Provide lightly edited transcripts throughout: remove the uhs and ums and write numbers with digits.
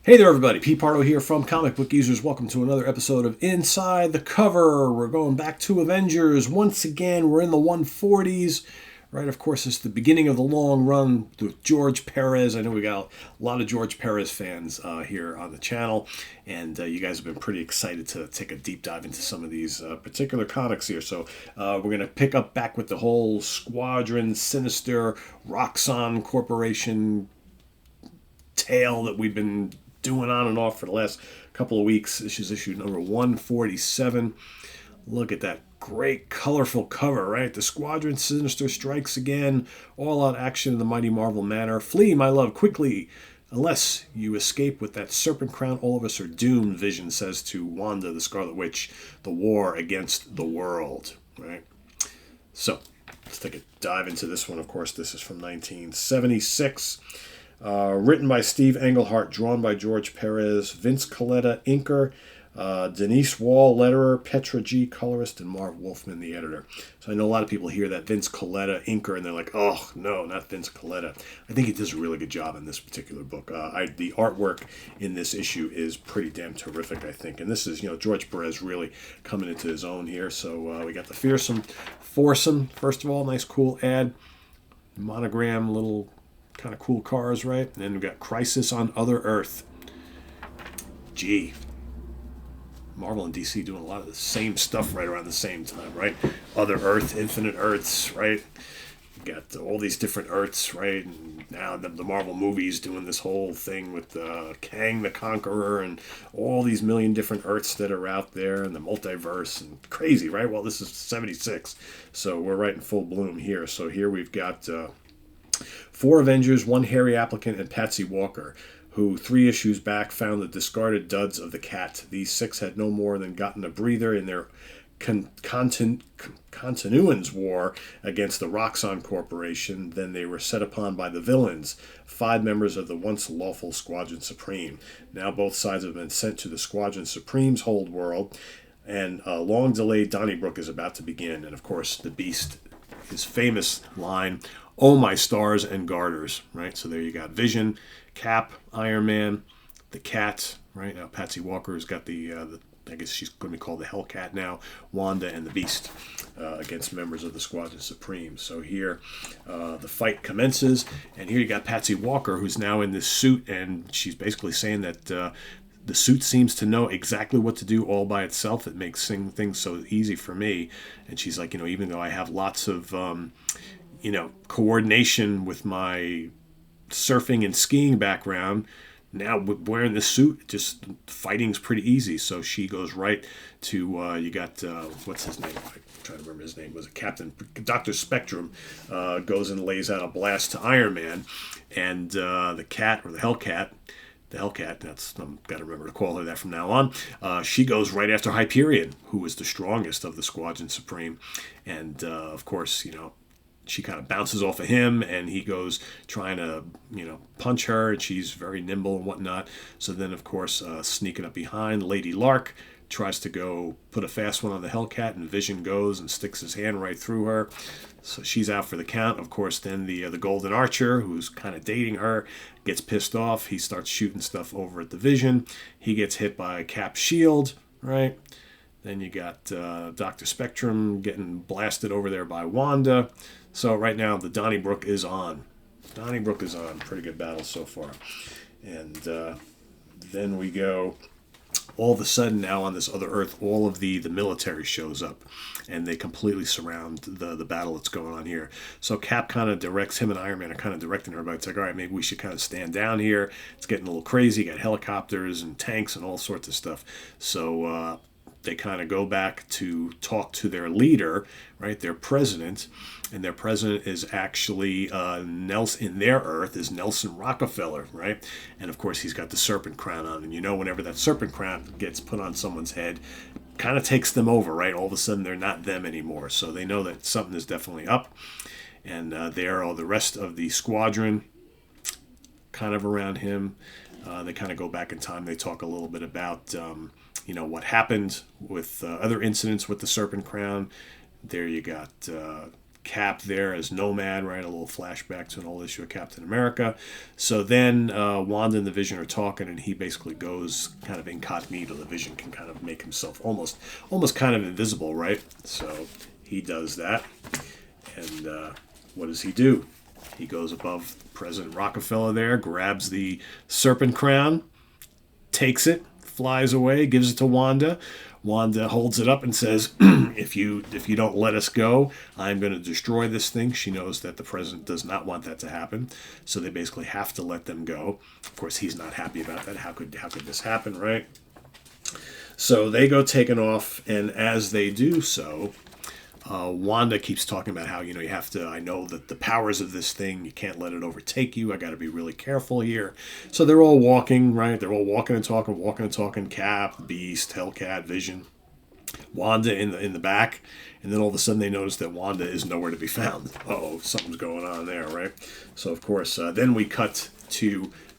Hey there, everybody. Pete Pardo here from Comic Book Users. Welcome to another episode of Inside the Cover. We're going back to Avengers. Once again, we're in the 140s. Right, of course, it's the beginning of the long run with George Perez. I know we got a lot of George Perez fans here on the channel, and you guys have been pretty excited to take a deep dive into some of these particular comics here. So we're going to pick up back with the whole Squadron, Sinister, Roxxon Corporation tale that we've been doing on and off for the last couple of weeks. This is issue number 147. Look at that great colorful cover, right? The Squadron Sinister strikes again. All-out action in the mighty Marvel manner. Flee, my love, quickly. Unless you escape with that serpent crown, all of us are doomed, Vision says to Wanda, the Scarlet Witch. The war against the world, right? So, let's take a dive into this one. Of course, this is from 1976. Written by Steve Englehart, drawn by George Perez, Vince Colletta, inker, Denise Wall, letterer, Petra G, colorist, and Marv Wolfman, the editor. So I know a lot of people hear that Vince Colletta, inker, and they're like, oh, no, not Vince Colletta. I think he does a really good job in this particular book. The artwork in this issue is pretty damn terrific, I think. And this is, George Perez really coming into his own here. So we got the Fearsome Foursome. First of all, nice, cool ad. Monogram, little kind of cool cars, right? And then we've got Crisis on Other Earth. Gee. Marvel and DC doing a lot of the same stuff right around the same time, right? Other Earth, Infinite Earths, right? You got all these different Earths, right? And now the Marvel movies doing this whole thing with Kang the Conqueror and all these million different Earths that are out there and the multiverse and crazy, right? Well, this is 76, so we're right in full bloom here. So here we've got 4 Avengers, 1 hairy applicant, and Patsy Walker, who 3 issues back found the discarded duds of the cat. These 6 had no more than gotten a breather in their Continuance war against the Roxxon Corporation. Then they were set upon by the villains, 5 members of the once lawful Squadron Supreme. Now both sides have been sent to the Squadron Supreme's hold world, and a long-delayed Donnybrook is about to begin. And of course, the Beast, his famous line, "Oh, my stars and garters," right? So there you got Vision, Cap, Iron Man, the Cat, right? Now Patsy Walker's got the I guess she's going to be called the Hellcat now, Wanda and the Beast against members of the Squadron Supreme. So here the fight commences, and here you got Patsy Walker, who's now in this suit, and she's basically saying that the suit seems to know exactly what to do all by itself. It makes things so easy for me. And she's like, even though I have lots of coordination with my surfing and skiing background, now wearing this suit, just fighting's pretty easy. So she goes right to, you got, what's his name? I'm trying to remember his name. Was it Captain? Dr. Spectrum goes and lays out a blast to Iron Man. And the Cat, or the Hellcat, that's, I've got to remember to call her that from now on. She goes right after Hyperion, who is the strongest of the Squadron Supreme. And, of course, she kind of bounces off of him, and he goes trying to, punch her, and she's very nimble and whatnot. So then, of course, sneaking up behind, Lady Lark tries to go put a fast one on the Hellcat, and Vision goes and sticks his hand right through her. So she's out for the count. Of course, then the Golden Archer, who's kind of dating her, gets pissed off. He starts shooting stuff over at the Vision. He gets hit by Cap's shield, right? Then you got Dr. Spectrum getting blasted over there by Wanda. So right now, the Donnybrook is on. Pretty good battle so far. And then we go, all of a sudden now on this other Earth, all of the military shows up. And they completely surround the battle that's going on here. So Cap kind of directs, him and Iron Man are kind of directing everybody. It's like, all right, maybe we should kind of stand down here. It's getting a little crazy. You got helicopters and tanks and all sorts of stuff. So they kind of go back to talk to their leader, right, their president, and their president is actually Nelson. In their Earth is Nelson Rockefeller, right? And of course he's got the serpent crown on, and whenever that serpent crown gets put on someone's head, kind of takes them over, right? All of a sudden they're not them anymore, so they know that something is definitely up. And there are the rest of the squadron kind of around him. They kind of go back in time. They talk a little bit about what happened with other incidents with the Serpent Crown. There you got Cap there as Nomad, right? A little flashback to an old issue of Captain America. So then Wanda and the Vision are talking, and he basically goes kind of incognito. The Vision can kind of make himself almost kind of invisible, right? So he does that. And what does he do? He goes above President Rockefeller there, grabs the serpent crown, takes it, flies away, gives it to Wanda. Wanda holds it up and says, if you don't let us go, I'm going to destroy this thing. She knows that the president does not want that to happen, so they basically have to let them go. Of course, he's not happy about that. How could this happen, right? So they go taking off, and as they do so, Wanda keeps talking about how, you have to, I know that the powers of this thing, you can't let it overtake you. I got to be really careful here. So they're all walking, right? They're all walking and talking. Cap, Beast, Hellcat, Vision, Wanda in the back. And then all of a sudden they notice that Wanda is nowhere to be found. Uh-oh, something's going on there, right? So, of course, then we cut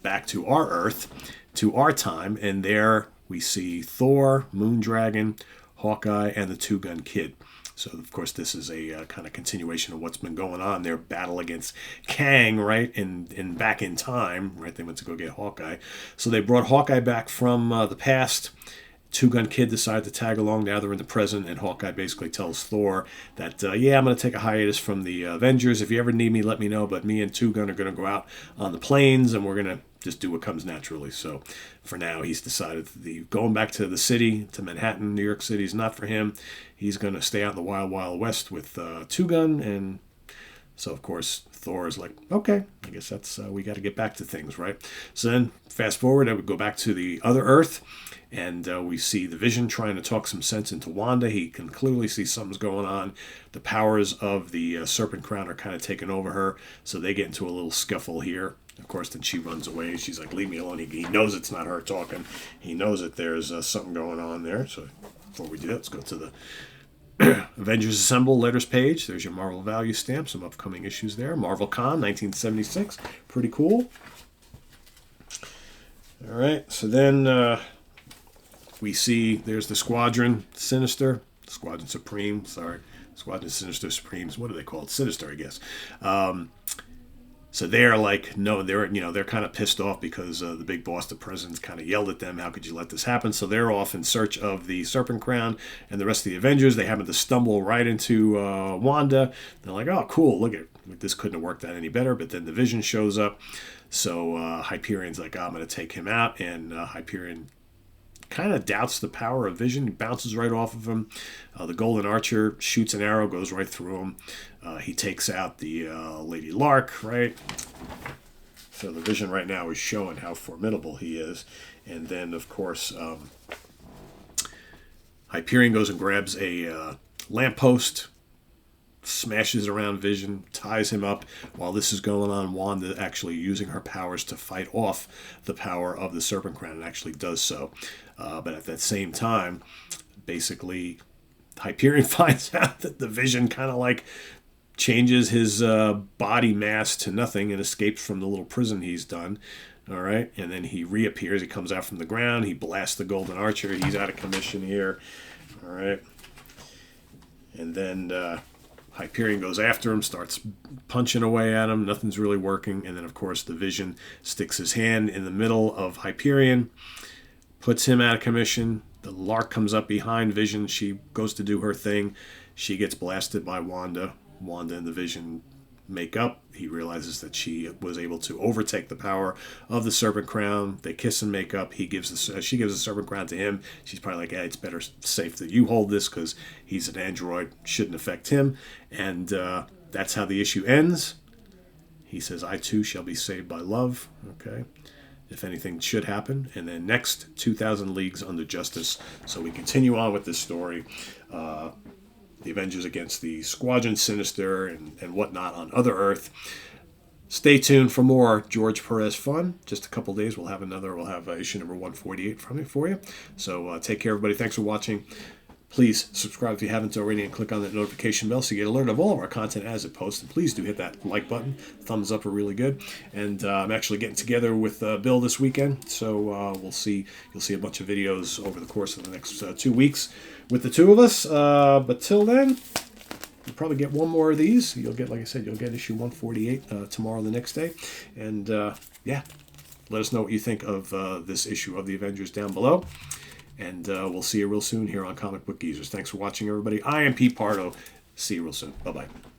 back to our Earth, to our time. And there we see Thor, Moondragon, Hawkeye, and the Two-Gun Kid. So, of course, this is a kind of continuation of what's been going on. Their battle against Kang, right, in back in time, right? They went to go get Hawkeye. So they brought Hawkeye back from the past. Two-Gun Kid decided to tag along. Now they're in the present, and Hawkeye basically tells Thor that, yeah, I'm going to take a hiatus from the Avengers. If you ever need me, let me know. But me and Two-Gun are going to go out on the plains, and we're going to just do what comes naturally. So for now, he's decided going back to the city, to Manhattan, New York City is not for him. He's going to stay out in the wild, wild west with Two-Gun. And so, of course, Thor is like, okay, I guess that's we got to get back to things, right? So then fast forward, I would go back to the other Earth. And we see the Vision trying to talk some sense into Wanda. He can clearly see something's going on. The powers of the Serpent Crown are kind of taking over her. So they get into a little scuffle here. Of course, then she runs away. She's like, leave me alone. He knows it's not her talking. He knows that there's something going on there. So before we do that, let's go to the Avengers Assemble letters page. There's your Marvel value stamp. Some upcoming issues there. Marvel Con, 1976. Pretty cool. All right. So then... we see there's the Squadron Sinister, Squadron Supreme, Squadron Sinister Supremes. What are they called? Sinister, I guess. So they're like, no, they're kind of pissed off because the big boss, the president, kind of yelled at them. How could you let this happen? So they're off in search of the Serpent Crown and the rest of the Avengers. They happen to stumble right into Wanda. They're like, oh, cool, look at this, couldn't have worked out any better. But then the Vision shows up. So Hyperion's like, I'm going to take him out, and Hyperion kind of doubts the power of Vision. He bounces right off of him. The Golden Archer shoots an arrow, goes right through him. He takes out the Lady Lark, right? So the Vision right now is showing how formidable he is. And then, of course, Hyperion goes and grabs a lamppost, smashes around Vision, ties him up. While this is going on, Wanda actually using her powers to fight off the power of the Serpent Crown, and actually does so. But at that same time, basically, Hyperion finds out that the Vision kind of like changes his body mass to nothing and escapes from the little prison he's done. All right, and then he reappears. He comes out from the ground. He blasts the Golden Archer. He's out of commission here. All right, and then Hyperion goes after him, starts punching away at him. Nothing's really working. And then, of course, the Vision sticks his hand in the middle of Hyperion, puts him out of commission. The Lark comes up behind Vision. She goes to do her thing. She gets blasted by Wanda. Wanda and the Vision make up. He realizes that she was able to overtake the power of the Serpent Crown. They kiss and make up. She gives the Serpent Crown to him. She's probably like, hey, it's better safe that you hold this because he's an android. Shouldn't affect him. And that's how the issue ends. He says, I too shall be saved by love. Okay. If anything should happen. And then next, 2,000 Leagues Under Justice. So we continue on with this story. The Avengers against the Squadron Sinister and whatnot on Other Earth. Stay tuned for more George Perez fun. Just a couple days, we'll have issue number 148 from it for you. So take care, everybody. Thanks for watching. Please subscribe if you haven't already and click on that notification bell so you get alert of all of our content as it posts. And please do hit that like button. Thumbs up are really good. And I'm actually getting together with Bill this weekend. So you'll see a bunch of videos over the course of the next 2 weeks with the two of us. But till then, you'll probably get one more of these. You'll get, like I said, you'll get issue 148 tomorrow, the next day. And yeah, let us know what you think of this issue of the Avengers down below. And we'll see you real soon here on Comic Book Geezers. Thanks for watching, everybody. I am Pete Pardo. See you real soon. Bye-bye.